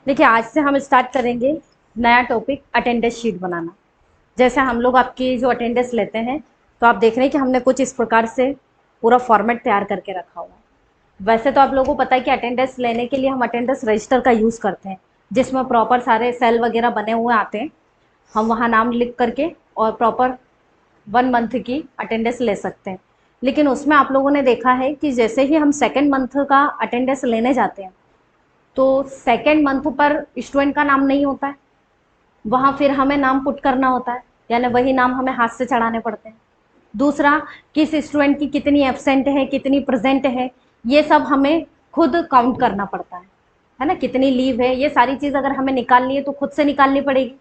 देखिए आज से हम स्टार्ट करेंगे नया टॉपिक अटेंडेंस शीट बनाना। जैसे हम लोग आपकी जो अटेंडेंस लेते हैं तो आप देख रहे हैं कि हमने कुछ इस प्रकार से पूरा फॉर्मेट तैयार करके रखा हुआ है। वैसे तो आप लोगों को पता है कि अटेंडेंस लेने के लिए हम अटेंडेंस रजिस्टर का यूज़ करते हैं, जिसमें प्रॉपर सारे सेल वगैरह बने हुए आते हैं। हम वहाँ नाम लिख करके और प्रॉपर 1 मंथ की अटेंडेंस ले सकते हैं। लेकिन उसमें आप लोगों ने देखा है कि जैसे ही हम सेकेंड मंथ का अटेंडेंस लेने जाते हैं तो सेकेंड मंथ पर स्टूडेंट का नाम नहीं होता है, वहाँ फिर हमें नाम पुट करना होता है, यानी वही नाम हमें हाथ से चढ़ाने पड़ते हैं। दूसरा, किस स्टूडेंट की कितनी एब्सेंट है, कितनी प्रेजेंट है, ये सब हमें खुद काउंट करना पड़ता है ना। कितनी लीव है, ये सारी चीज़ अगर हमें निकालनी है तो खुद से निकालनी पड़ेगी।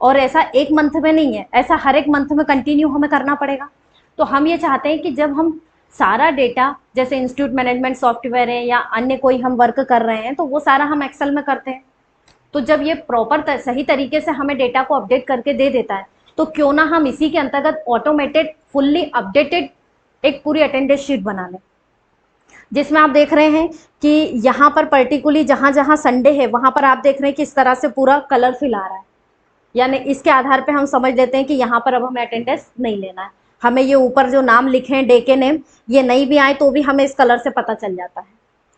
और ऐसा एक मंथ में नहीं है, ऐसा हर एक मंथ में कंटिन्यू हमें करना पड़ेगा। तो हम ये चाहते हैं कि जब हम सारा डेटा, जैसे इंस्टीट्यूट मैनेजमेंट सॉफ्टवेयर है या अन्य कोई हम वर्क कर रहे हैं, तो वो सारा हम एक्सेल में करते हैं। तो जब ये प्रॉपर सही तरीके से हमें डेटा को अपडेट करके दे देता है, तो क्यों ना हम इसी के अंतर्गत ऑटोमेटेड फुल्ली अपडेटेड एक पूरी अटेंडेंस शीट बना लें, जिसमें आप देख रहे हैं कि यहाँ पर पर्टिकुलरली जहाँ जहाँ संडे है वहाँ पर आप देख रहे हैं कि इस तरह से पूरा कलरफुल आ रहा है। यानी इसके आधार पे हम समझ लेते हैं कि यहाँ पर अब हमें अटेंडेंस नहीं लेना है। हमें ये ऊपर जो नाम लिखे हैं, डे के नेम, ये नहीं भी आए तो भी हमें इस कलर से पता चल जाता है।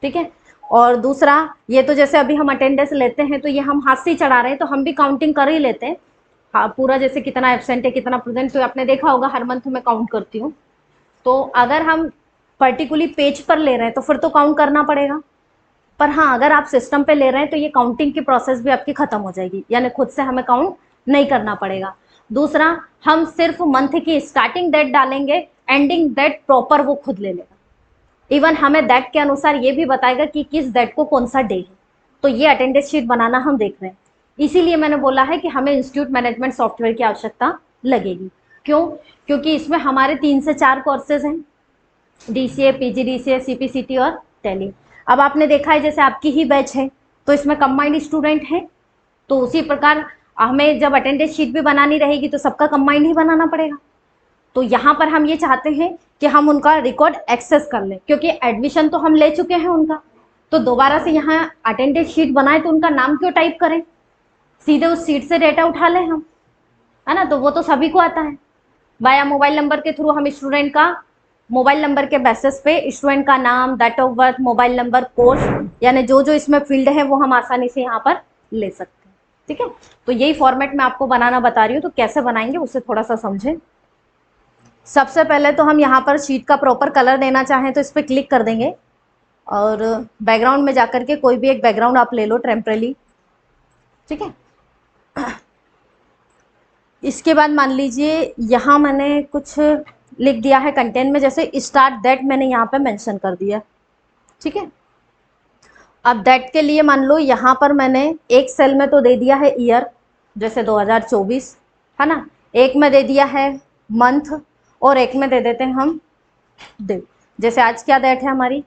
ठीक है। और दूसरा, ये तो जैसे अभी हम अटेंडेंस लेते हैं तो ये हम हाथ से ही चढ़ा रहे हैं, तो हम भी काउंटिंग कर ही लेते हैं। हाँ, पूरा जैसे कितना एब्सेंट है, कितना प्रेजेंट, तो आपने देखा होगा हर मंथ में काउंट करती हूँ। तो अगर हम पर्टिकुलरली पेज पर ले रहे हैं तो फिर तो काउंट करना पड़ेगा। पर हाँ, अगर आप सिस्टम पे ले रहे हैं तो ये काउंटिंग की प्रोसेस भी आपकी खत्म हो जाएगी, यानी खुद से हमें काउंट नहीं करना पड़ेगा। दूसरा, हम सिर्फ मंथ की स्टार्टिंग डेट डालेंगे, एंडिंग डेट प्रॉपर वो खुद ले लेगा। इवन हमें डेट के अनुसार ये भी बताएगा कि किस डेट को कौन सा डे है। तो ये अटेंडेंस शीट बनाना हम देख रहे हैं। इसीलिए मैंने बोला है कि हमें इंस्टीट्यूट मैनेजमेंट सॉफ्टवेयर की आवश्यकता लगेगी। क्यों? क्योंकि इसमें हमारे 3 से 4 कोर्सेज हैं, DCA, PGDCA, CPCT और टैली। अब आपने देखा है जैसे आपकी ही बैच है तो इसमें कंबाइंड स्टूडेंट है, तो उसी प्रकार हमें जब अटेंडेंस शीट भी बनानी रहेगी तो सबका कंबाइंड ही बनाना पड़ेगा। तो यहाँ पर हम ये चाहते हैं कि हम उनका रिकॉर्ड एक्सेस कर लें, क्योंकि एडमिशन तो हम ले चुके हैं उनका, तो दोबारा से यहाँ अटेंडेंस शीट बनाए तो उनका नाम क्यों टाइप करें, सीधे उस सीट से डेटा उठा लें हम, है ना। तो वो तो सभी को आता है। वाया मोबाइल नंबर के थ्रू हम स्टूडेंट का मोबाइल नंबर के बेसिस पे स्टूडेंट का नाम, date of birth, mobile number, course, यानी जो जो इसमें फील्ड है वो हम आसानी से यहाँ पर ले सकते हैं। ठीक है। तो यही फॉर्मेट मैं आपको बनाना बता रही हूँ, तो कैसे बनाएंगे उससे थोड़ा सा समझें। सबसे पहले तो हम यहाँ पर शीट का प्रॉपर कलर देना चाहें तो इस पर क्लिक कर देंगे और बैकग्राउंड में जाकर के कोई भी एक बैकग्राउंड आप ले लो टेम्परेरी। ठीक है। इसके बाद मान लीजिए यहाँ मैंने कुछ लिख दिया है कंटेंट में, जैसे स्टार्ट दैट मैंने यहाँ पे मेंशन कर दिया। ठीक है। अब दैट के लिए मान लो यहाँ पर मैंने एक सेल में तो दे दिया है ईयर, जैसे 2024, है ना। एक में दे दिया है मंथ और एक में दे देते हैं हम डेट। जैसे आज क्या डेट है हमारी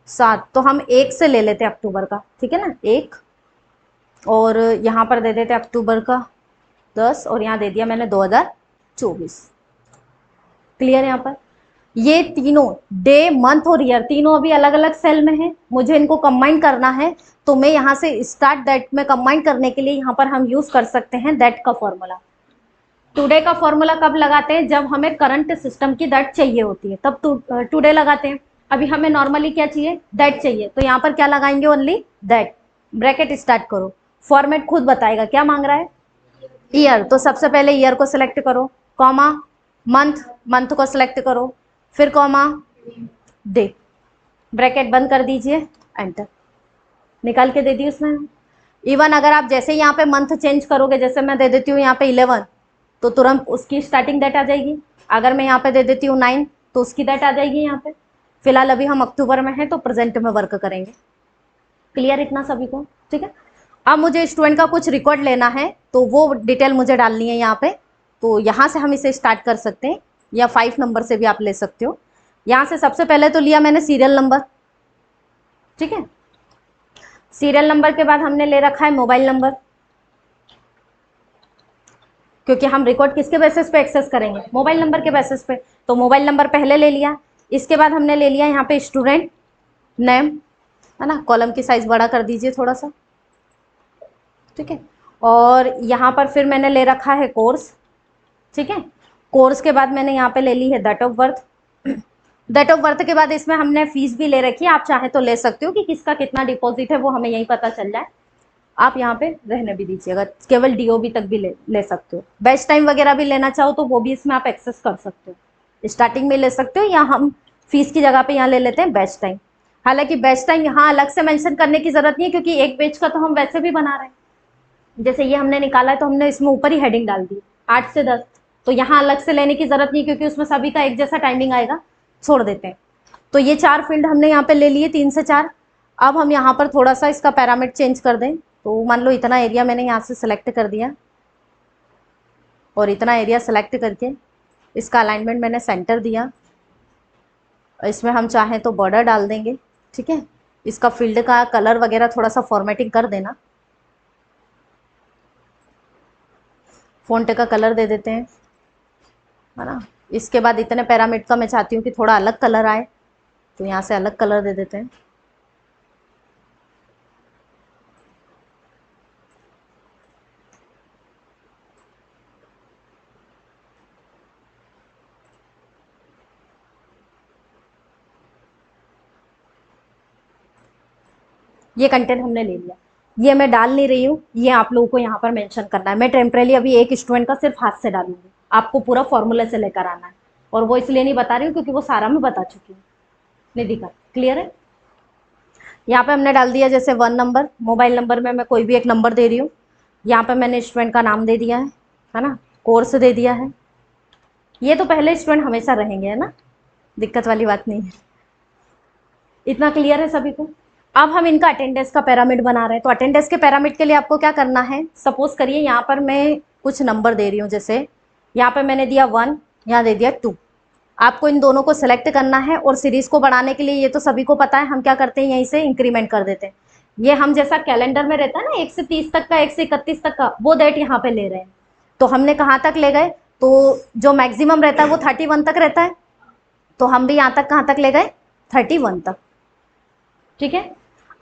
7, तो हम एक से ले लेते हैं अक्टूबर का। ठीक है ना, 1, और यहाँ पर दे देते हैं अक्टूबर का 10, और यहाँ दे दिया मैंने 2024। क्लियर। यहाँ पर ये तीनों डे, मंथ और ईयर तीनों अभी अलग अलग सेल में है, मुझे इनको कंबाइन करना है। तो मैं यहाँ से स्टार्ट दैट में कंबाइन करने के लिए यहाँ पर हम यूज कर सकते हैं दैट का फॉर्मूला। टुडे का फॉर्मूला कब लगाते हैं? जब हमें करंट सिस्टम की दैट चाहिए होती है तब टुडे लगाते हैं। अभी हमें नॉर्मली क्या चाहिए? दैट चाहिए, तो यहाँ पर क्या लगाएंगे? Only that. ब्रैकेट स्टार्ट करो, फॉर्मेट खुद बताएगा क्या मांग रहा है, ईयर। तो सबसे पहले ईयर को सिलेक्ट करो, कॉमा, मंथ, मंथ को सिलेक्ट करो, फिर कॉमा, डे, ब्रैकेट बंद कर दीजिए, एंटर। निकाल के दे दी उसने। इवन अगर आप जैसे यहाँ पे मंथ चेंज करोगे, जैसे मैं दे देती हूँ यहाँ पे 11, तो तुरंत उसकी स्टार्टिंग डेट आ जाएगी। अगर मैं यहाँ पे दे देती हूँ 9, तो उसकी डेट आ जाएगी यहाँ पे। फिलहाल अभी हम अक्टूबर में हैं तो प्रेजेंट में वर्क करेंगे। क्लियर इतना सभी को? ठीक है। अब मुझे स्टूडेंट का कुछ रिकॉर्ड लेना है तो वो डिटेल मुझे डालनी है यहाँ पे, तो यहाँ से हम इसे स्टार्ट कर सकते हैं, या 5 नंबर से भी आप ले सकते हो। यहाँ से सबसे पहले तो लिया मैंने सीरियल नंबर। ठीक है। सीरियल नंबर के बाद हमने ले रखा है मोबाइल नंबर, क्योंकि हम रिकॉर्ड किसके बेसिस पे एक्सेस करेंगे? मोबाइल नंबर के बेसिस पे। तो मोबाइल नंबर पहले ले लिया। इसके बाद हमने ले लिया यहाँ पे स्टूडेंट नेम, है ना। कॉलम की साइज बड़ा कर दीजिए थोड़ा सा। ठीक है। और यहाँ पर फिर मैंने ले रखा है कोर्स, ठीक है। कोर्स के बाद मैंने यहाँ पे ले ली है date of birth. Date of birth के बाद इसमें हमने फीस भी ले रखी है, आप चाहे तो ले सकते हो कि किसका कितना डिपॉजिट है वो हमें यही पता चल जाए। आप यहाँ पे रहने भी दीजिएगा, केवल डीओबी तक भी ले सकते हो। बैच टाइम वगैरह भी लेना चाहो तो वो भी इसमें आप एक्सेस कर सकते हो, स्टार्टिंग में ले सकते हो, या हम फीस की जगह पे यहाँ ले लेते हैं बैच टाइम। हालांकि बैच टाइम यहाँ अलग से मेंशन करने की जरूरत नहीं है, क्योंकि एक बैच का तो हम वैसे भी बना रहे हैं। जैसे ये हमने निकाला है तो हमने इसमें ऊपर ही हेडिंग डाल दी 8 से 10, तो यहाँ अलग से लेने की जरूरत नहीं, क्योंकि उसमें सभी का एक जैसा टाइमिंग आएगा, छोड़ देते हैं। तो ये 4 फील्ड हमने यहाँ पे ले लिए, 3 से 4। अब हम यहाँ पर थोड़ा सा इसका पैरामीटर चेंज कर दें, तो मान लो इतना एरिया मैंने यहाँ से सेलेक्ट कर दिया, और इतना एरिया सेलेक्ट करके इसका अलाइनमेंट मैंने सेंटर दिया। इसमें हम चाहें तो बॉर्डर डाल देंगे, ठीक है। इसका फील्ड का कलर वगैरह थोड़ा सा फॉर्मेटिंग कर देना, फ़ॉन्ट का कलर दे देते हैं, है ना। इसके बाद इतने पैरामीटर का मैं चाहती हूँ कि थोड़ा अलग कलर आए, तो यहाँ से अलग कलर दे देते हैं। ये कंटेंट हमने ले लिया, ये मैं डाल नहीं रही हूँ, ये आप लोगों को यहाँ पर मेंशन करना है। मैं टेम्परेली अभी एक स्टूडेंट का सिर्फ हाथ से डालूंगी, आपको पूरा फॉर्मूला से लेकर आना है। और वो इसलिए नहीं बता रही हूँ क्योंकि वो सारा मैं बता चुकी हूँ। निधिका, क्लियर है। यहाँ पे हमने डाल दिया जैसे 1 नंबर, मोबाइल नंबर में मैं कोई भी एक नंबर दे रही हूँ। यहाँ पे मैंने स्टूडेंट का नाम दे दिया है ना, कोर्स दे दिया है। ये तो पहले स्टूडेंट हमेशा रहेंगे, है ना, दिक्कत वाली बात नहीं है। इतना क्लियर है सभी को। अब हम इनका अटेंडेंस का पैरामिड बना रहे हैं, तो अटेंडेंस के पैरामिड के लिए आपको क्या करना है, सपोज करिए यहाँ पर मैं कुछ नंबर दे रही हूँ, जैसे यहाँ पे मैंने दिया 1, यहाँ दे दिया 2। आपको इन दोनों को सिलेक्ट करना है, और सीरीज को बढ़ाने के लिए ये तो सभी को पता है, हम क्या करते हैं यहीं से इंक्रीमेंट कर देते हैं। ये हम जैसा कैलेंडर में रहता है ना 1 से 30 तक का, 1 से 31 तक का, वो डेट यहाँ पे ले रहे हैं। तो हमने कहाँ तक ले गए, तो जो मैक्सिमम रहता है वो 31 तक रहता है, तो हम भी यहाँ तक कहाँ तक ले गए, 31 तक, ठीक है।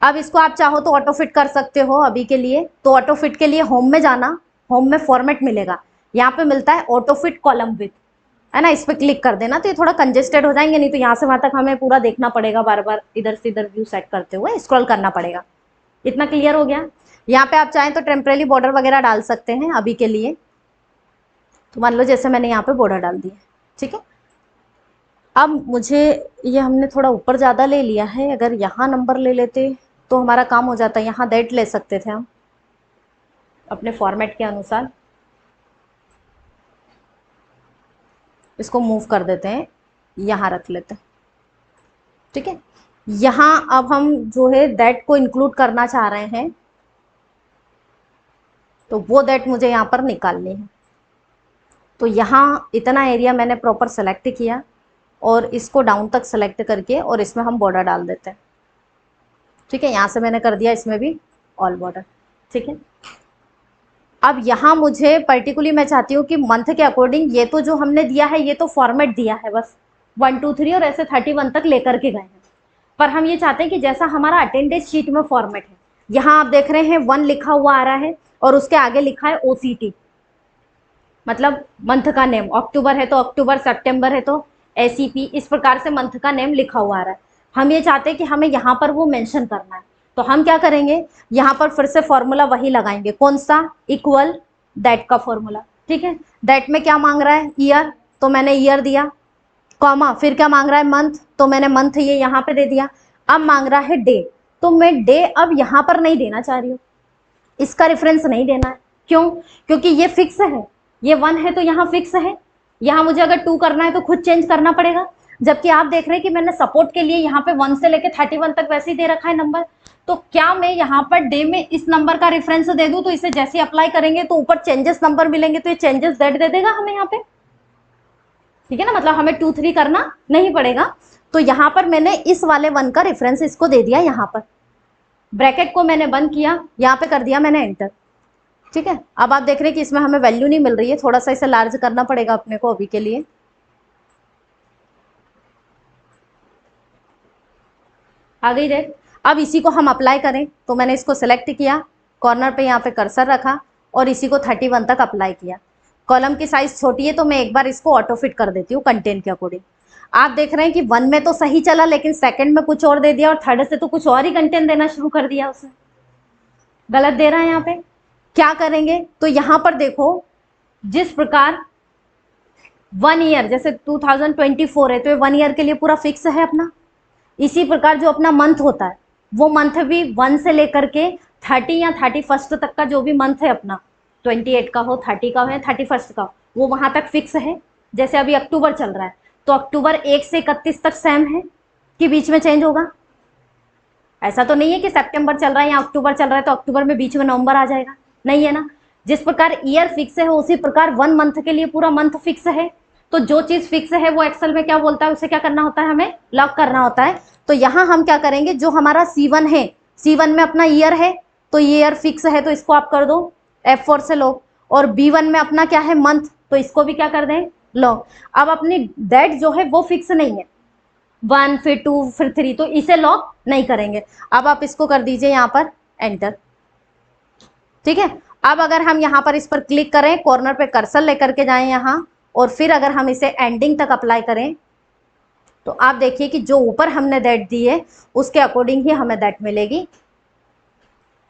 अब इसको आप चाहो तो ऑटो फिट कर सकते हो अभी के लिए। तो ऑटो फिट के लिए होम में जाना, होम में फॉर्मेट मिलेगा, यहाँ पे मिलता है ऑटो फिट कॉलम विथ, है ना, इस पर क्लिक कर देना। तो ये थोड़ा कंजेस्टेड हो जाएंगे, नहीं तो यहाँ से वहां तक हमें पूरा देखना पड़ेगा, बार बार इधर से इधर व्यू सेट करते हुए स्क्रॉल करना पड़ेगा। इतना क्लियर हो गया। यहाँ पे आप चाहें तो टेम्परेरी बॉर्डर वगैरह डाल सकते हैं अभी के लिए। तो मान लो जैसे मैंने यहाँ पे बॉर्डर डाल दी, ठीक है। अब मुझे ये हमने थोड़ा ऊपर ज़्यादा ले लिया है, अगर यहाँ नंबर ले लेते तो हमारा काम हो जाता है। यहाँ डेट ले सकते थे हम अपने फॉर्मेट के अनुसार। इसको मूव कर देते हैं, यहाँ रख लेते हैं, ठीक है। यहाँ अब हम जो है दैट को इंक्लूड करना चाह रहे हैं, तो वो दैट मुझे यहाँ पर निकालनी है। तो यहाँ इतना एरिया मैंने प्रॉपर सेलेक्ट किया, और इसको डाउन तक सेलेक्ट करके, और इसमें हम बॉर्डर डाल देते हैं, ठीक है। यहाँ से मैंने कर दिया इसमें भी ऑल बॉर्डर, ठीक है। अब यहाँ मुझे पर्टिकुलरली मैं चाहती हूँ कि मंथ के अकॉर्डिंग, ये तो जो हमने दिया है ये तो फॉर्मेट दिया है बस 1 2 3 और ऐसे 31 तक लेकर के गए हैं। पर हम ये चाहते हैं कि जैसा हमारा अटेंडेंस शीट में फॉर्मेट है, यहाँ आप देख रहे हैं 1 लिखा हुआ आ रहा है, और उसके आगे लिखा है OCT, मतलब मंथ का नेम। अक्टूबर है तो अक्टूबर, सितंबर है तो SCP, इस प्रकार से मंथ का नेम लिखा हुआ आ रहा है। हम ये चाहते हैं कि हमें यहाँ पर वो मेंशन करना है। तो हम क्या करेंगे, यहाँ पर फिर से फॉर्मूला वही लगाएंगे, कौन सा, इक्वल दैट का फॉर्मूला, ठीक है। दैट में क्या मांग रहा है, ईयर, तो मैंने ईयर दिया, कॉमा, फिर क्या मांग रहा है, मंथ, तो मैंने मंथ ये यहाँ पे दे दिया। अब मांग रहा है डे, तो मैं डे अब यहाँ पर नहीं देना चाह रही हूँ, इसका रेफरेंस नहीं देना है। क्यों, क्योंकि ये फिक्स है, ये 1 है तो यहाँ फिक्स है। यहाँ मुझे अगर 2 करना है तो खुद चेंज करना पड़ेगा। जबकि आप देख रहे हैं कि मैंने सपोर्ट के लिए यहाँ पे 1 से लेके 31 तक वैसे ही दे रखा है नंबर। तो क्या मैं यहाँ पर डे में इस नंबर का रेफरेंस दे दूं, तो इसे जैसे अप्लाई करेंगे तो ऊपर चेंजेस नंबर मिलेंगे, तो ये चेंजेस दैट दे देगा हमें यहाँ पे, ठीक है ना। मतलब हमें 2 3 करना नहीं पड़ेगा। तो यहाँ पर मैंने इस वाले 1 का रेफरेंस इसको दे दिया, यहाँ पर ब्रैकेट को मैंने बंद किया, यहाँ पे कर दिया मैंने एंटर, ठीक है। अब आप देख रहे हैं कि इसमें हमें वैल्यू नहीं मिल रही है, थोड़ा सा इसे लार्ज करना पड़ेगा अपने को अभी के लिए। आ गई डेट। अब इसी को हम अप्लाई करें, तो मैंने इसको सेलेक्ट किया, कॉर्नर पे यहाँ पे कर्सर रखा और इसी को 31 तक अप्लाई किया। कॉलम की साइज छोटी है तो मैं एक बार इसको ऑटो फिट कर देती हूँ कंटेंट के अकॉर्डिंग। आप देख रहे हैं कि 1 में तो सही चला, लेकिन सेकंड में कुछ और दे दिया और थर्ड से तो कुछ और ही कंटेंट देना शुरू कर दिया उसने, गलत दे रहा है। यहाँ पे क्या करेंगे, तो यहाँ पर देखो जिस प्रकार 1 ईयर जैसे 2024 है तो ये 1 ईयर के लिए पूरा फिक्स है अपना। इसी प्रकार जो अपना मंथ होता है वो मंथ भी 1 से लेकर के 30 या 31 तक का जो भी मंथ है अपना, 28 का हो, 30 का हो या 31 का हो, वो वहां तक फिक्स है। जैसे अभी अक्टूबर चल रहा है तो अक्टूबर 1 से 31 तक सेम है कि बीच में चेंज होगा? ऐसा तो नहीं है कि सितंबर चल रहा है या अक्टूबर चल रहा है तो अक्टूबर में बीच में नवंबर आ जाएगा, नहीं है ना। जिस प्रकार ईयर फिक्स है उसी प्रकार 1 मंथ के लिए पूरा मंथ फिक्स है। तो जो चीज फिक्स है वो एक्सेल में क्या बोलता है, उसे क्या करना होता है, हमें लॉक करना होता है। तो यहाँ हम क्या करेंगे, जो हमारा C1 है, C1 में अपना ईयर है तो ईयर फिक्स है तो इसको आप कर दो F4 से लॉक, और B1 में अपना क्या है, मंथ, तो इसको भी क्या कर दें, लॉक। अब अपनी दैट जो है वो फिक्स नहीं है, 1 फिर 2 फिर 3, तो इसे लॉक नहीं करेंगे। अब आप इसको कर दीजिए यहाँ पर एंटर, ठीक है। अब अगर हम यहाँ पर इस पर क्लिक करें, कॉर्नर पे कर्सर लेकर के जाएं यहाँ, और फिर अगर हम इसे एंडिंग तक अप्लाई करें तो आप देखिए कि जो ऊपर हमने दैट दी है उसके अकॉर्डिंग ही हमें दैट मिलेगी।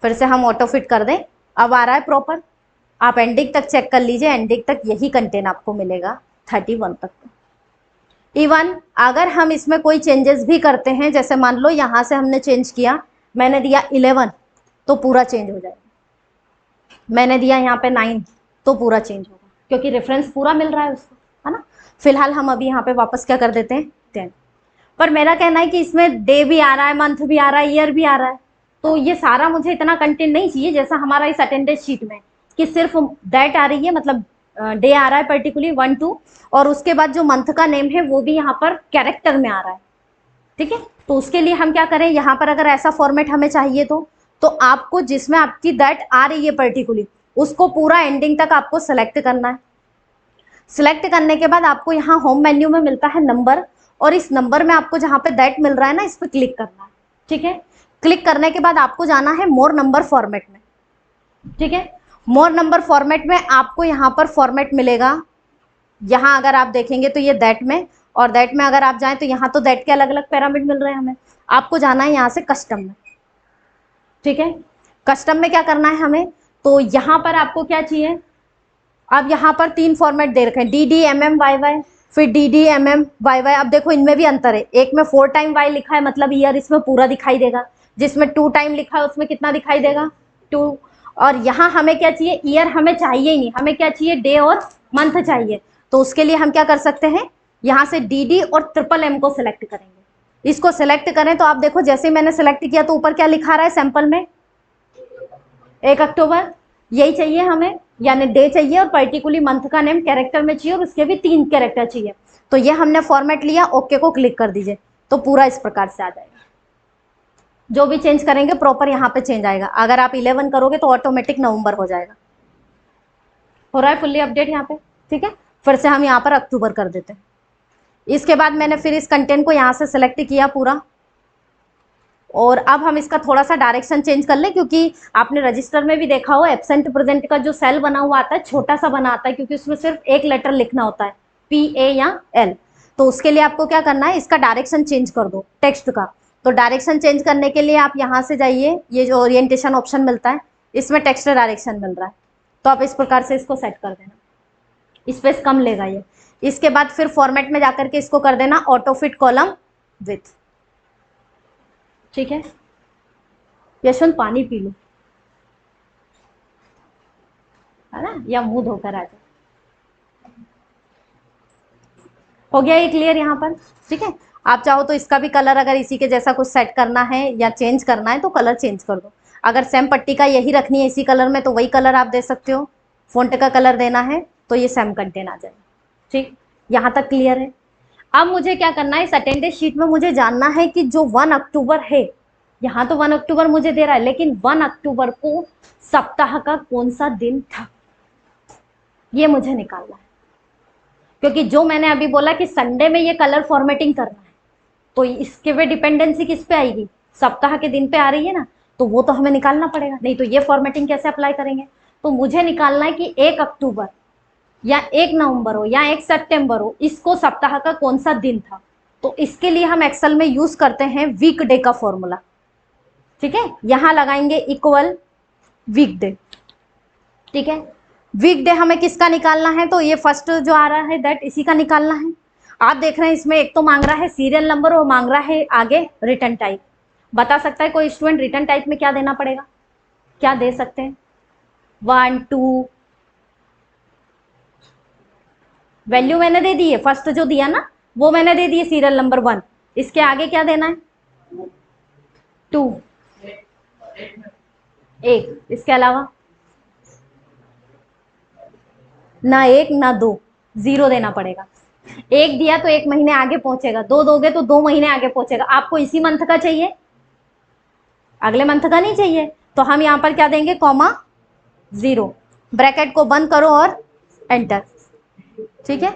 फिर से हम ऑटो फिट कर दें, अब आ रहा है प्रॉपर। आप एंडिंग तक चेक कर लीजिए, एंडिंग तक यही कंटेंट आपको मिलेगा 31 तक। इवन अगर हम इसमें कोई चेंजेस भी करते हैं, जैसे मान लो यहाँ से हमने चेंज किया, मैंने दिया 11 तो पूरा चेंज हो जाएगा, मैंने दिया यहाँ पे 9 तो पूरा चेंज होगा, क्योंकि रेफरेंस पूरा मिल रहा है उसको, है ना। फिलहाल हम अभी यहाँ पे वापस क्या कर देते हैं 10। पर मेरा कहना है कि इसमें डे भी आ रहा है, मंथ भी आ रहा है, ईयर भी आ रहा है, तो ये सारा मुझे इतना कंटेंट नहीं चाहिए जैसा हमारा इस अटेंडेंस शीट में कि सिर्फ दैट आ रही है, मतलब डे आ रहा है पर्टिकुलरली 1 2, और उसके बाद जो मंथ का नेम है वो भी यहाँ पर कैरेक्टर में आ रहा है, ठीक है। तो उसके लिए हम क्या करें, यहाँ पर अगर ऐसा फॉर्मेट हमें चाहिए तो आपको जिसमें आपकी दैट आ रही है पर्टिकुलरली उसको पूरा एंडिंग तक आपको सेलेक्ट करना है। सिलेक्ट करने के बाद आपको यहाँ होम मेन्यू में मिलता है नंबर, और इस नंबर में आपको जहाँ पे दैट मिल रहा है ना, इस पर क्लिक करना है, ठीक है। क्लिक करने के बाद आपको जाना है मोर नंबर फॉर्मेट में, ठीक है। मोर नंबर फॉर्मेट में आपको यहाँ पर फॉर्मेट मिलेगा, यहाँ अगर आप देखेंगे तो ये दैट में, और दैट में अगर आप जाएं तो यहाँ तो दैट के अलग अलग पैरामीटर मिल रहे हैं हमें। आपको जाना है यहाँ से कस्टम में, ठीक है। कस्टम में क्या करना है हमें, तो यहाँ पर आपको क्या चाहिए, अब यहाँ पर 3 फॉर्मेट दे रखे हैं, DDMMYY, फिर DDMMYY। अब देखो इनमें भी अंतर है, एक में 4 टाइम Y लिखा है मतलब ईयर इसमें पूरा दिखाई देगा, जिसमें 2 टाइम लिखा है उसमें कितना दिखाई देगा, 2। और यहाँ हमें क्या चाहिए, ईयर हमें चाहिए ही नहीं, हमें क्या चाहिए, डे और मंथ चाहिए। तो उसके लिए हम क्या कर सकते हैं, यहाँ से DD और MM को सिलेक्ट करेंगे। इसको सिलेक्ट करें तो आप देखो जैसे ही मैंने सिलेक्ट किया तो ऊपर क्या लिखा रहा है सैंपल में, 1 अक्टूबर, यही चाहिए हमें, यानी डे चाहिए और पर्टिकुलरली मंथ का नेम कैरेक्टर में चाहिए और उसके भी 3 कैरेक्टर चाहिए। तो ये हमने फॉर्मेट लिया, ओके को क्लिक कर दीजिए तो पूरा इस प्रकार से आ जाएगा। जो भी चेंज करेंगे प्रॉपर यहाँ पे चेंज आएगा। अगर आप 11 करोगे तो ऑटोमेटिक नवंबर हो जाएगा। हो रहा है फुल्ली अपडेट यहाँ पे, ठीक है। फिर से हम यहाँ पर अक्टूबर कर देते हैं। इसके बाद मैंने फिर इस कंटेंट को यहाँ से सिलेक्ट किया पूरा, और अब हम इसका थोड़ा सा डायरेक्शन चेंज कर लें, क्योंकि आपने रजिस्टर में भी देखा हो एब्सेंट प्रेजेंट का जो सेल बना हुआ आता है छोटा सा बना आता है, क्योंकि उसमें सिर्फ एक लेटर लिखना होता है, PA या L। तो उसके लिए आपको क्या करना है, इसका डायरेक्शन चेंज कर दो टेक्स्ट का। तो डायरेक्शन चेंज करने के लिए आप यहाँ से जाइए, ये जो ओरिएंटेशन ऑप्शन मिलता है इसमें टेक्स्ट डायरेक्शन मिल रहा है, तो आप इस प्रकार से इसको सेट कर देना, स्पेस कम लेगा ये। इसके बाद फिर फॉर्मेट में जाकर के इसको कर देना ऑटो फिट कॉलम विथ, ठीक है। यशवंत पानी पी लो, है ना, या मुंह धोकर आ जाए। हो गया ये क्लियर यहाँ पर, ठीक है। आप चाहो तो इसका भी कलर अगर इसी के जैसा कुछ सेट करना है या चेंज करना है तो कलर चेंज कर दो। अगर सेम पट्टी का यही रखनी है इसी कलर में तो वही कलर आप दे सकते हो। फॉन्ट का कलर देना है तो ये सेम कंटेंट आ जाएगा, ठीक। यहाँ तक क्लियर है। अब मुझे क्या करना है, इस अटेंडेंस शीट में मुझे जानना है कि जो 1 अक्टूबर है, यहाँ तो 1 अक्टूबर मुझे दे रहा है, लेकिन 1 अक्टूबर को सप्ताह का कौन सा दिन था ये मुझे निकालना है। क्योंकि जो मैंने अभी बोला कि संडे में ये कलर फॉर्मेटिंग करना है, तो इसके पे डिपेंडेंसी किस पे आएगी, सप्ताह के दिन पे आ रही है ना। तो वो तो हमें निकालना पड़ेगा, नहीं तो ये फॉर्मेटिंग कैसे अप्लाई करेंगे। तो मुझे निकालना है कि 1 अक्टूबर या 1 नवंबर हो या 1 सितंबर हो, इसको सप्ताह का कौन सा दिन था। तो इसके लिए हम एक्सेल में यूज करते हैं वीक डे का फॉर्मूला। ठीक है, यहां लगाएंगे इक्वल वीक डे। ठीक है, वीक डे हमें किसका निकालना है, तो ये फर्स्ट जो आ रहा है दैट इसी का निकालना है। आप देख रहे हैं इसमें एक तो मांग रहा है सीरियल नंबर और मांग रहा है आगे रिटर्न टाइप। बता सकता है कोई स्टूडेंट रिटर्न टाइप में क्या देना पड़ेगा, क्या दे सकते हैं। 1 2 वैल्यू मैंने दे दी है, फर्स्ट जो दिया ना वो मैंने दे दी है सीरियल नंबर 1। इसके आगे क्या देना है 2 1, इसके अलावा ना 1 ना 2, 0 देना पड़ेगा। 1 दिया तो 1 महीने आगे पहुंचेगा, 2 दोगे तो 2 महीने आगे पहुंचेगा। आपको इसी मंथ का चाहिए, अगले मंथ का नहीं चाहिए, तो हम यहां पर क्या देंगे कॉमा 0, ब्रैकेट को बंद करो और एंटर। ठीक है,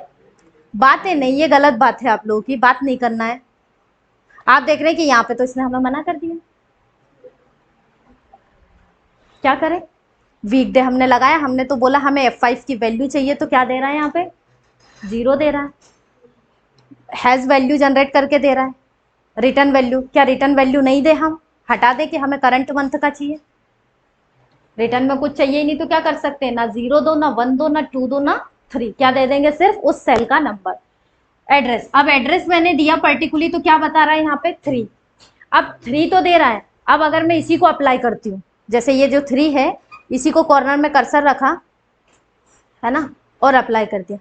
बातें नहीं, ये गलत बात है, आप लोगों की बात नहीं करना है। आप देख रहे हैं कि यहाँ पे तो इसने हमें मना कर दिया, क्या करें। वीकडे हमने लगाया, हमने तो बोला हमें F5 की वैल्यू चाहिए, तो क्या दे रहा है यहाँ पे 0 दे रहा है। हैज वैल्यू जनरेट करके दे रहा है। रिटर्न वैल्यू, क्या रिटर्न वैल्यू नहीं दे, हम हटा दे कि हमें करंट मंथ का चाहिए। रिटर्न में कुछ चाहिए ही नहीं तो क्या कर सकते हैं, ना 0 दो, ना 1 दो, ना 2 दो, ना 3, क्या दे देंगे सिर्फ उस सेल का नंबर। एड्रेस, अब एड्रेस मैंने दिया पर्टिकुलरली तो क्या बता रहा है यहाँ पे 3। अब 3 तो दे रहा है, अब अगर मैं इसी को अप्लाई करती हूँ, जैसे ये जो 3 है इसी को कॉर्नर में कर्सर रखा है ना और अप्लाई कर दिया,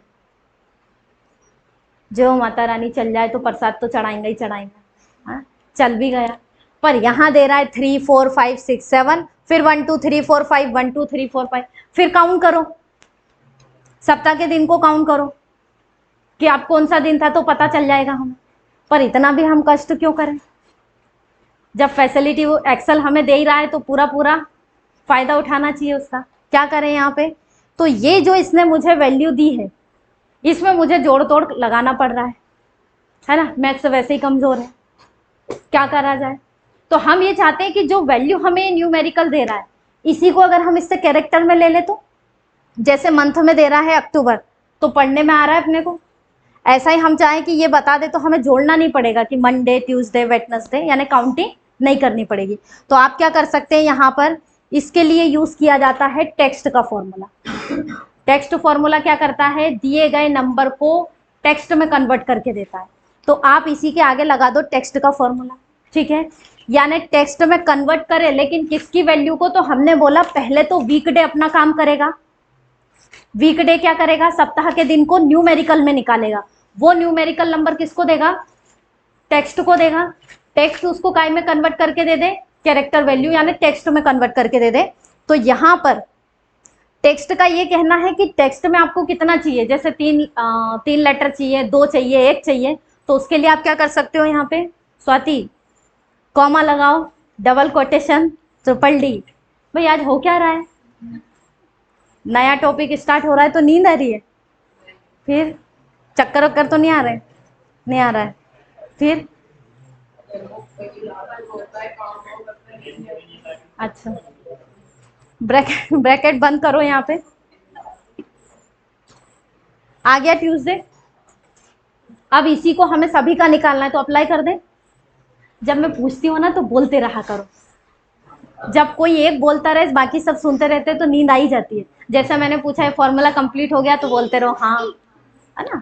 जो माता रानी चल जाए तो प्रसाद तो चढ़ाएंगे ही चढ़ाएंगे। हाँ, चल भी गया, पर यहाँ दे रहा है 3 4 5 6 7, फिर 1 2 3 4 5, 1 2 3 4 5, फिर काउंट करो, सप्ताह के दिन को काउंट करो कि आप कौन सा दिन था तो पता चल जाएगा हमें। पर इतना भी हम कष्ट क्यों करें, जब फैसिलिटी वो एक्सेल हमें दे ही रहा है तो पूरा पूरा फायदा उठाना चाहिए उसका। क्या करें यहाँ पे, तो ये जो इसने मुझे वैल्यू दी है इसमें मुझे जोड़ तोड़ लगाना पड़ रहा है ना, मैथ्स वैसे ही कमजोर है, क्या करा जाए। तो हम ये चाहते हैं कि जो वैल्यू हमें न्यूमेरिकल दे रहा है इसी को अगर हम इससे कैरेक्टर में ले ले, तो जैसे मंथ में दे रहा है अक्टूबर तो पढ़ने में आ रहा है अपने को, ऐसा ही हम चाहें कि ये बता दे तो हमें जोड़ना नहीं पड़ेगा कि मंडे ट्यूसडे वेडनेसडे, यानी काउंटिंग नहीं करनी पड़ेगी। तो आप क्या कर सकते हैं, यहाँ पर इसके लिए यूज किया जाता है टेक्स्ट का फॉर्मूला। टेक्स्ट फॉर्मूला क्या करता है, दिए गए नंबर को टेक्स्ट में कन्वर्ट करके देता है। तो आप इसी के आगे लगा दो टेक्स्ट का फॉर्मूला। ठीक है, यानी टेक्स्ट में कन्वर्ट करे, लेकिन किसकी वैल्यू को, तो हमने बोला पहले तो वीकडे अपना काम करेगा। वीकडे क्या करेगा, सप्ताह के दिन को न्यूमेरिकल में निकालेगा। वो न्यूमेरिकल नंबर किसको देगा, टेक्स्ट को देगा। टेक्स्ट उसको काय में कन्वर्ट करके दे दे, कैरेक्टर वैल्यू यानी टेक्स्ट में कन्वर्ट करके दे दे। तो यहां पर टेक्स्ट का ये कहना है कि टेक्स्ट में आपको कितना चाहिए, जैसे 3 लेटर चाहिए, 2 चाहिए, 1 चाहिए, तो उसके लिए आप क्या कर सकते हो, यहाँ पे स्वाति कॉमा लगाओ, डबल कोटेशन, ट्रिपल डी। भाई आज हो क्या रहा है, नया टॉपिक स्टार्ट हो रहा है तो नींद आ रही है, फिर चक्कर वक्कर तो नहीं आ रहे, नहीं आ रहा है, फिर अच्छा ब्रैकेट ब्रैकेट बंद करो, यहाँ पे आ गया ट्यूसडे। अब इसी को हमें सभी का निकालना है तो अप्लाई कर दे। जब मैं पूछती हूँ ना तो बोलते रहा करो, जब कोई एक बोलता रहे बाकी सब सुनते रहते तो नींद आ ही जाती है। जैसा मैंने पूछा है फॉर्मूला कंप्लीट हो गया तो बोलते रहो हाँ, है ना,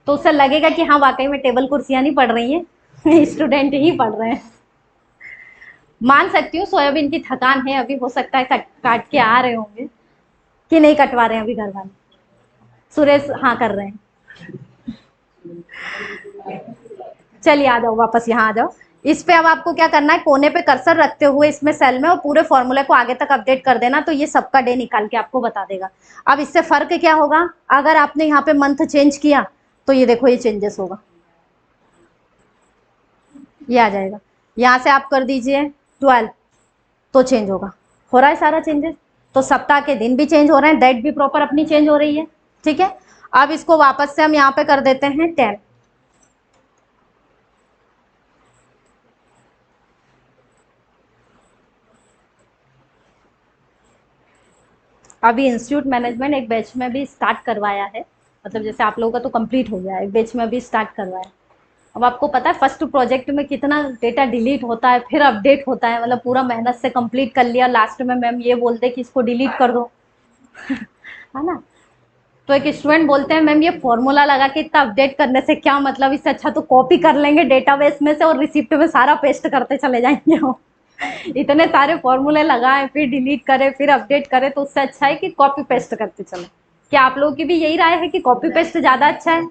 तो उससे लगेगा कि हाँ वाकई में टेबल कुर्सियां नहीं पढ़ रही हैं स्टूडेंट ही पढ़ रहे हैं। मान सकती हूँ सोयाबीन की थकान है, अभी हो सकता है काट के आ रहे होंगे कि नहीं कटवा रहे हैं अभी घर वाले। सुरेश हाँ कर रहे हैं, चलिए आ जाओ वापस यहाँ आ जाओ। इस पे अब आपको क्या करना है, कोने पे कर्सर रखते हुए इसमें सेल में और पूरे फॉर्मूले को आगे तक अपडेट कर देना, तो ये सबका डे निकाल के आपको बता देगा। अब इससे फर्क क्या होगा, अगर आपने यहाँ पे मंथ चेंज किया तो ये देखो ये चेंजेस होगा, ये आ जाएगा। यहाँ से आप कर दीजिए 12 तो चेंज होगा, हो रहा है सारा चेंजेस। तो सप्ताह के दिन भी चेंज हो रहे हैं, डेट भी प्रॉपर अपनी चेंज हो रही है। ठीक है, अब इसको वापस से हम यहाँ पे कर देते हैं 10। अभी इंस्टीट्यूट मैनेजमेंट एक बैच में भी स्टार्ट करवाया है, मतलब जैसे आप लोगों का तो कंप्लीट हो गया है, एक बैच में भी स्टार्ट करवाया। अब आपको पता है फर्स्ट प्रोजेक्ट में कितना डेटा डिलीट होता है, फिर अपडेट होता है, मतलब पूरा मेहनत से कंप्लीट कर लिया, लास्ट में मैम ये बोलते कि इसको डिलीट कर दो है ना। तो एक स्टूडेंट बोलते हैं मैम ये फॉर्मूला लगा के इतना अपडेट करने से क्या मतलब, इससे अच्छा तो कॉपी कर लेंगे डेटाबेस में से और रिसिप्ट में सारा पेस्ट करते चले जाएंगे हो इतने सारे फॉर्मूले लगाए फिर डिलीट करे फिर अपडेट करे, तो उससे अच्छा है कि कॉपी पेस्ट करते चले। क्या आप लोगों की भी यही राय है कि कॉपी पेस्ट ज्यादा अच्छा है?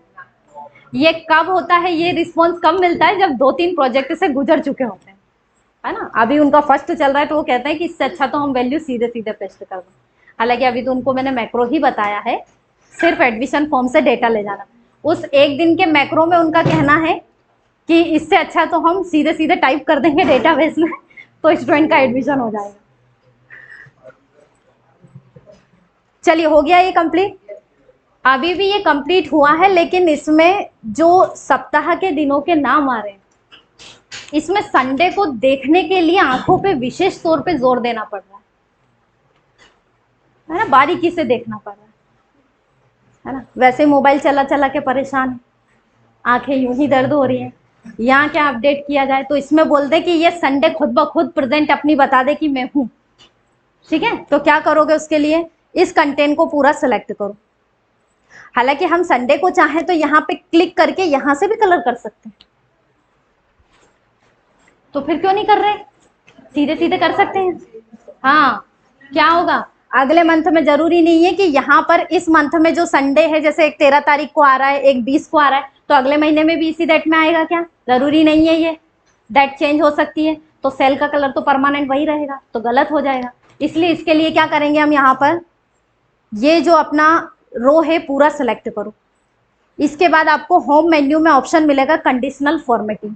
ये कब होता है, ये रिस्पॉन्स कब मिलता है? जब 2-3 प्रोजेक्ट से गुजर चुके होते हैं, है ना। अभी उनका फर्स्ट चल रहा है तो वो कहते हैं कि इससे अच्छा तो हम वैल्यू सीधे सीधे पेस्ट कर दें। हालांकि अभी तो उनको मैंने मैक्रो ही बताया है, सिर्फ एडमिशन फॉर्म से डेटा ले जाना। उस एक दिन के मैक्रो में उनका कहना है कि इससे अच्छा तो हम सीधे सीधे टाइप कर देंगे डेटाबेस में तो स्टूडेंट का एडमिशन हो जाएगा। चलिए हो गया ये कंप्लीट। अभी भी ये कंप्लीट हुआ है, लेकिन इसमें जो सप्ताह के दिनों के नाम आ रहे हैं, इसमें संडे को देखने के लिए आंखों पे विशेष तौर पे जोर देना पड़ रहा है ना, बारीकी से देखना पड़ रहा है ना। वैसे मोबाइल चला चला के परेशान, आंखें यूं ही दर्द हो रही हैं, यहाँ क्या अपडेट किया जाए। तो इसमें बोल दे कि ये संडे खुद ब खुद प्रेजेंट अपनी बता दे कि मैं हूं, ठीक है। तो क्या करोगे उसके लिए, इस कंटेंट को पूरा सेलेक्ट करो। हालांकि हम संडे को चाहें तो यहाँ पे क्लिक करके यहां से भी कलर कर सकते हैं, तो फिर क्यों नहीं कर रहे, सीधे सीधे कर सकते हैं। हाँ, क्या होगा अगले मंथ में, जरूरी नहीं है कि यहाँ पर इस मंथ में जो संडे है, जैसे एक 13 तारीख को आ रहा है, एक 20 को आ रहा है, तो अगले महीने में भी इसी डेट में आएगा क्या? जरूरी नहीं है, ये डेट चेंज हो सकती है। तो सेल का कलर तो परमानेंट वही रहेगा, तो गलत हो जाएगा। इसलिए इसके लिए क्या करेंगे हम, यहाँ पर ये जो अपना रो है पूरा सेलेक्ट करो। इसके बाद आपको होम मेन्यू में ऑप्शन मिलेगा कंडीशनल फॉर्मेटिंग,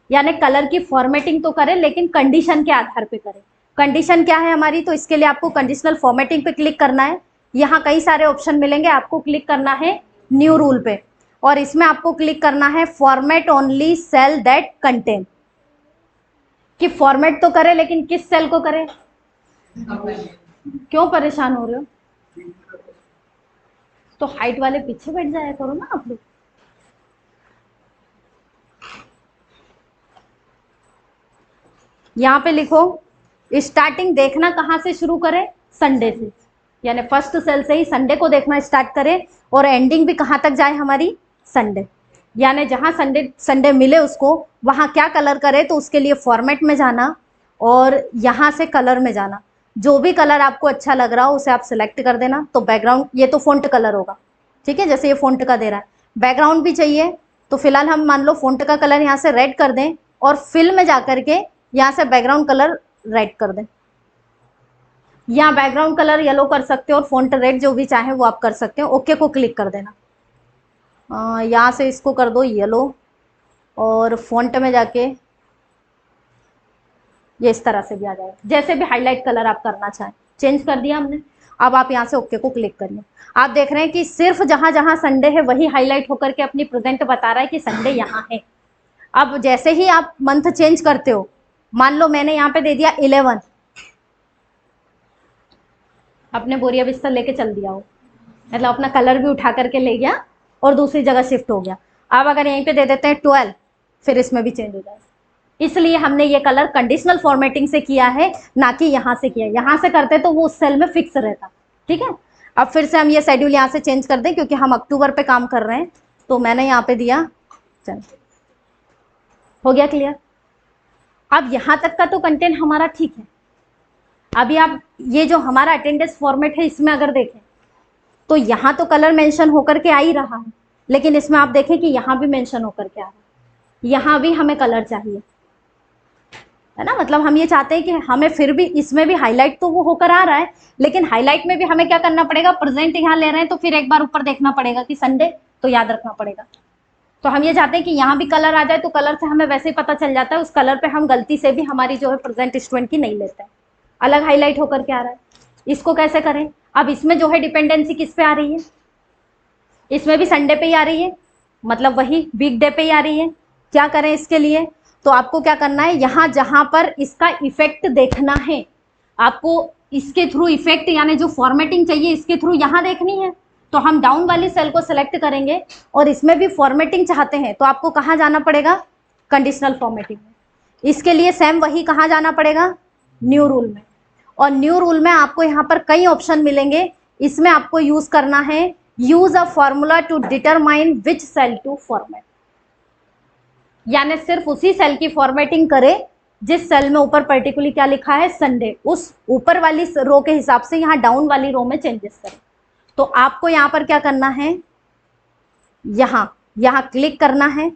यानी कलर की फॉर्मेटिंग तो करें लेकिन कंडीशन के आधार पे करें। कंडीशन क्या है हमारी, तो इसके लिए आपको कंडीशनल फॉर्मेटिंग पे क्लिक करना है। यहाँ कई सारे ऑप्शन मिलेंगे, आपको क्लिक करना है न्यू रूल पे, और इसमें आपको क्लिक करना है format only cell that contain, कि फॉर्मेट तो करे लेकिन किस सेल को करे। क्यों परेशान हो रहे हो, तो हाइट वाले पीछे बैठ जाया करो ना आप लोग। यहाँ पे लिखो स्टार्टिंग देखना कहाँ से शुरू करें, संडे से, यानी फर्स्ट सेल से ही संडे को देखना स्टार्ट करें, और एंडिंग भी कहाँ तक जाए हमारी, संडे। यानी जहाँ संडे संडे मिले उसको वहाँ क्या कलर करे, तो उसके लिए फॉर्मेट में जाना और यहाँ से कलर में जाना। जो भी कलर आपको अच्छा लग रहा हो उसे आप सिलेक्ट कर देना। तो बैकग्राउंड, ये तो फ़ॉन्ट कलर होगा, ठीक है, जैसे ये फ़ॉन्ट का दे रहा है। बैकग्राउंड भी चाहिए, तो फिलहाल हम मान लो फ़ॉन्ट का कलर यहाँ से रेड कर दें, और फिल में जा करके यहाँ से बैकग्राउंड कलर रेड कर दें, या बैकग्राउंड कलर येलो कर सकते हो और फ़ॉन्ट रेड, जो भी चाहे वो आप कर सकते हो। ओके को क्लिक कर देना। यहाँ से इसको कर दो येलो, और फ़ॉन्ट में जाके ये इस तरह से भी आ जाएगा, जैसे भी हाईलाइट कलर आप करना चाहें। चेंज कर दिया हमने। अब आप यहाँ से ओके को क्लिक करिए। आप देख रहे हैं कि सिर्फ जहाँ जहाँ संडे है वही हाईलाइट होकर के अपनी प्रेजेंट बता रहा है कि संडे यहाँ है। अब जैसे ही आप मंथ चेंज करते हो, मान लो मैंने यहाँ पे दे दिया 11, अपने बोरिया बिस्तर लेके चल दिया हो, मतलब अपना कलर भी उठा करके ले गया और दूसरी जगह शिफ्ट हो गया। अब अगर यहीं पे दे देते हैं 12, फिर इसमें भी चेंज हो जाएगा। इसलिए हमने ये कलर कंडीशनल फॉर्मेटिंग से किया है, ना कि यहाँ से किया। यहाँ से करते तो वो उस सेल में फिक्स रहता, ठीक है। अब फिर से हम ये शेड्यूल यहाँ से चेंज कर दें, क्योंकि हम अक्टूबर पे काम कर रहे हैं, तो मैंने यहाँ पे दिया, चल हो गया क्लियर। अब यहाँ तक का तो कंटेंट हमारा ठीक है। अभी आप ये जो हमारा अटेंडेंस फॉर्मेट है, इसमें अगर देखें तो यहाँ तो कलर मेंशन होकर के आ ही रहा है, लेकिन इसमें आप देखें कि यहाँ भी मेंशन होकर के आ रहा है, यहाँ भी हमें कलर चाहिए, है ना। मतलब हम ये चाहते हैं कि हमें फिर भी इसमें भी हाईलाइट तो वो होकर आ रहा है, लेकिन हाईलाइट में भी हमें क्या करना पड़ेगा, प्रेजेंट यहाँ ले रहे हैं तो फिर एक बार ऊपर देखना पड़ेगा कि संडे, तो याद रखना पड़ेगा। तो हम ये चाहते हैं कि यहाँ भी कलर आ जाए, तो कलर से हमें वैसे ही पता चल जाता है, उस कलर पे हम गलती से भी हमारी जो है प्रेजेंट स्टूडेंट की नहीं लेते हैं, अलग हाईलाइट होकर के आ रहा है। इसको कैसे करें, अब इसमें जो है डिपेंडेंसी किस पे आ रही है, इसमें भी संडे पे ही आ रही है, मतलब वही वीकडे पे ही आ रही है। क्या करें इसके लिए, तो आपको क्या करना है, यहाँ जहाँ पर इसका इफेक्ट देखना है, आपको इसके थ्रू इफेक्ट यानी जो फॉर्मेटिंग चाहिए इसके थ्रू यहाँ देखनी है, तो हम डाउन वाली सेल को सिलेक्ट करेंगे और इसमें भी फॉर्मेटिंग चाहते हैं तो आपको कहाँ जाना पड़ेगा, कंडीशनल फॉर्मेटिंग में। इसके लिए सेम वही कहाँ जाना पड़ेगा, न्यू रूल में। और न्यू रूल में आपको यहाँ पर कई ऑप्शन मिलेंगे, इसमें आपको यूज करना है use a formula to determine which cell to format, यानी सिर्फ उसी सेल की फॉर्मेटिंग करे जिस सेल में ऊपर पर्टिकुलरली क्या लिखा है संडे, उस ऊपर वाली रो के हिसाब से यहाँ डाउन वाली रो में चेंजेस करें। तो आपको यहाँ पर क्या करना है, यहाँ क्लिक करना है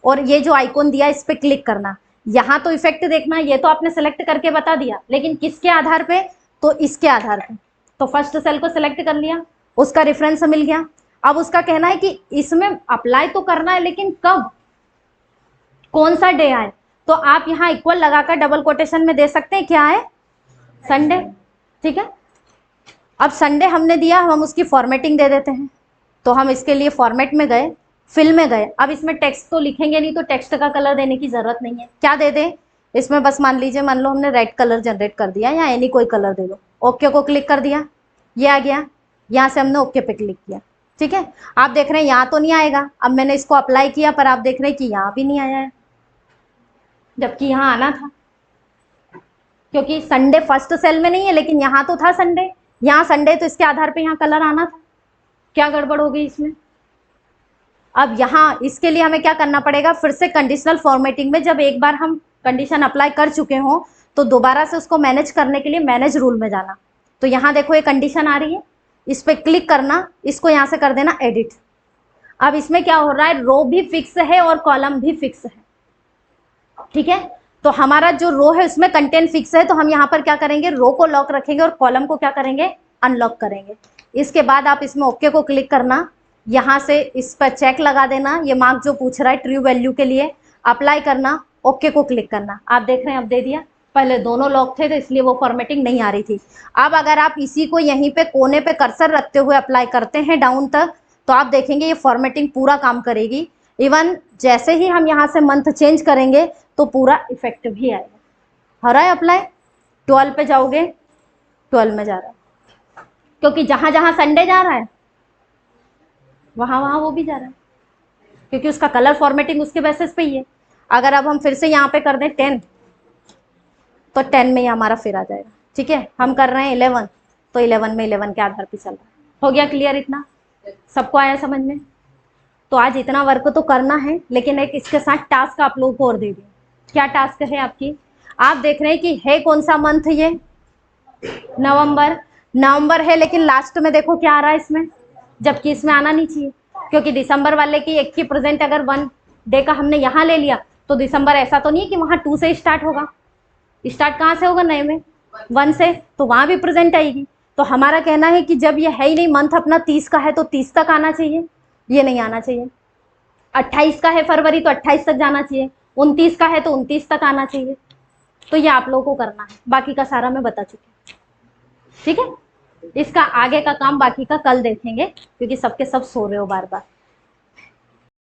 और ये जो आइकॉन दिया इस पे क्लिक करना। यहाँ तो इफेक्ट देखना, ये तो आपने सेलेक्ट करके बता दिया, लेकिन किसके आधार पे, तो इसके आधार पे। तो फर्स्ट सेल को सिलेक्ट कर लिया, उसका रेफरेंस मिल गया। अब उसका कहना है कि इसमें अप्लाई तो करना है लेकिन कब, कौन सा डे आए, तो आप यहाँ इक्वल लगाकर डबल कोटेशन में दे सकते हैं क्या है, संडे। ठीक है, अब संडे हमने दिया, हम उसकी फॉर्मेटिंग दे देते हैं। तो हम इसके लिए फॉर्मेट में गए, फिल में गए। अब इसमें टेक्स्ट तो लिखेंगे नहीं, तो टेक्स्ट का कलर देने की जरूरत नहीं है। क्या दे दें इसमें, बस मान लीजिए, मान लो हमने रेड कलर जनरेट कर दिया या एनी कोई कलर दे दो। ओके को क्लिक कर दिया, ये आ गया, यहाँ से हमने ओके पे क्लिक किया। ठीक है, आप देख रहे हैं यहाँ तो नहीं आएगा। अब मैंने इसको अप्लाई किया पर आप देख रहे हैं कि यहाँ भी नहीं आया है, जबकि यहाँ आना था, क्योंकि संडे फर्स्ट सेल में नहीं है लेकिन यहाँ तो था संडे, यहाँ संडे, तो इसके आधार पे यहाँ कलर आना था। क्या गड़बड़ हो गई इसमें। अब यहाँ इसके लिए हमें क्या करना पड़ेगा, फिर से कंडीशनल फॉर्मेटिंग में जब एक बार हम कंडीशन अप्लाई कर चुके हों तो दोबारा से उसको मैनेज करने के लिए मैनेज रूल में जाना। तो यहाँ देखो ये कंडीशन आ रही है, इस पर क्लिक करना, इसको यहाँ से कर देना एडिट। अब इसमें क्या हो रहा है, रो भी फिक्स है और कॉलम भी फिक्स है। ठीक है, तो हमारा जो रो है उसमें कंटेंट फिक्स है, तो हम यहाँ पर क्या करेंगे, रो को लॉक रखेंगे और कॉलम को क्या करेंगे, अनलॉक करेंगे। इसके बाद आप इसमें ओके को क्लिक करना, यहाँ से इस पर चेक लगा देना, ये मार्क जो पूछ रहा है ट्रू वैल्यू के लिए, अप्लाई करना, ओके को क्लिक करना। आप देख रहे हैं अब दे दिया, पहले दोनों लॉक थे तो इसलिए वो फॉर्मेटिंग नहीं आ रही थी। अब अगर आप इसी को यहीं पे कोने पे कर्सर रखते हुए अप्लाई करते हैं डाउन तक, तो आप देखेंगे ये फॉर्मेटिंग पूरा काम करेगी। इवन जैसे ही हम यहाँ से मंथ चेंज करेंगे तो पूरा इफेक्ट भी आएगा। हो रहा है अप्लाई, 12 पे जाओगे, 12 में जा रहा है, क्योंकि जहाँ जहाँ संडे जा रहा है वहाँ वहाँ वो भी जा रहा है, क्योंकि उसका कलर फॉर्मेटिंग उसके बेसिस पे ही है। अगर अब हम फिर से यहाँ पे कर दें 10, तो 10 में ही हमारा फिर आ जाएगा। ठीक है, हम कर रहे हैं 11, तो 11 में 11 के आधार पे चल रहा है। हो गया क्लियर, इतना सबको आया समझ में। तो आज इतना वर्क तो करना है, लेकिन एक इसके साथ टास्क आप लोगों को और दे दिए। क्या टास्क है आपकी, आप देख रहे हैं कि है कौन सा मंथ, ये नवंबर है, लेकिन लास्ट में देखो क्या आ रहा है इसमें, जबकि इसमें आना नहीं चाहिए, क्योंकि दिसंबर वाले की एक की प्रेजेंट अगर 1 डे का हमने यहाँ ले लिया तो दिसंबर ऐसा तो नहीं है कि वहाँ 2 से स्टार्ट होगा, स्टार्ट कहाँ से होगा, नए में 1 से, तो वहाँ भी प्रेजेंट आएगी। तो हमारा कहना है कि जब ये है ही नहीं, मंथ अपना 30 का है तो 30 तक आना चाहिए, ये नहीं आना चाहिए। 28 का है फरवरी तो 28 तक जाना चाहिए, 29 का है तो 29 तक आना चाहिए। तो ये आप लोगों को करना है, बाकी का सारा मैं बता चुकी। ठीक है, इसका आगे का काम बाकी का कल देखेंगे, क्योंकि सबके सब सो रहे हो बार बार।